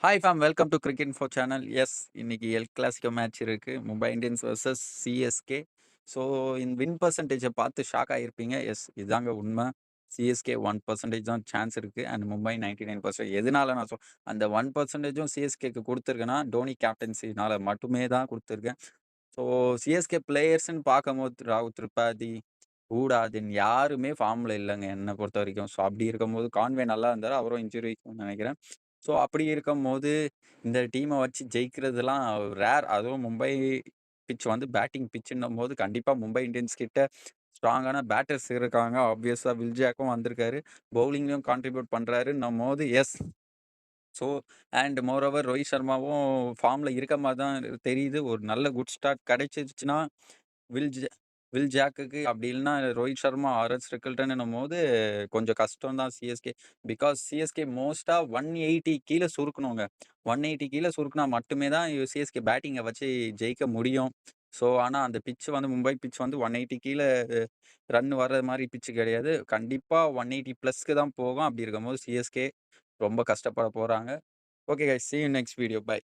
Hi fam welcome to cricket info channel. Yes இன்னைக்கு El Clasico match இருக்கு. Mumbai Indians versus CSK. So இந்த win பர்சன்டேஜை பார்த்து shock ஆகியிருப்பீங்க. S இதாங்க உண்மை. சிஎஸ்கே 1% தான் சான்ஸ் இருக்கு. அண்ட் மும்பை 99%. எதனால நான் அந்த 1%ம் சிஎஸ்கேக்கு கொடுத்துருக்கேன்னா டோனி கேப்டன்சினால மட்டுமே தான் கொடுத்துருக்கேன். ஸோ சிஎஸ்கே பிளேயர்ஸ்ன்னு பார்க்கும்போது ராகுல் திரிபாதி, ஹூடாதின் யாருமே ஃபார்ம்ல இல்லைங்க என்னை பொறுத்த வரைக்கும். ஸோ அப்படி இருக்கும்போது கான்வே நல்லா இருந்தார். அவரும் இன்ஜுரி நினைக்கிறேன். ஸோ அப்படி இருக்கும்போது இந்த டீமை வச்சு ஜெயிக்கிறதுலாம் ரேர். அதுவும் மும்பை பிட்ச் வந்து பேட்டிங் பிட்ச்ன்னும்போது கண்டிப்பாக மும்பை இந்தியன்ஸ் கிட்ட ஸ்ட்ராங்கான பேட்டர்ஸ் இருக்காங்க. ஆப்வியஸாக வில் ஜாக்கும் வந்திருக்காரு. பவுலிங்லையும் கான்ட்ரிபியூட் பண்ணுறாருன்னும் போது yes. So and moreover Rohit சர்மாவும் ஃபார்மில் இருக்க மாதிரி தான் தெரியுது. ஒரு நல்ல குட் ஸ்டார்ட் கிடைச்சிருச்சுன்னா வில் ஜ வில் ஜாக்குக்கு அப்படி இல்லைன்னா ரோஹித் சர்மா ஆர்எஸ் ரிக்கல்டன்னும் போது கொஞ்சம் கஷ்டம் தான் சிஎஸ்கே. பிகாஸ் சிஎஸ்கே மோஸ்ட்டாக 180 கீழே சுருக்கணுங்க. 180 கீழே சுருக்குனா மட்டுமே தான் சிஎஸ்கே பேட்டிங்கை வச்சு ஜெயிக்க முடியும். ஸோ ஆனால் அந்த பிட்ச் வந்து மும்பை பிட்ச் வந்து 180 கீழே ரன் வர்ற மாதிரி பிட்ச் கிடையாது. கண்டிப்பாக 180 ப்ளஸ்க்கு தான் போகும். அப்படி இருக்கும்போது சிஎஸ்கே ரொம்ப கஷ்டப்பட போகிறாங்க. Okay guys, see you next video. Bye.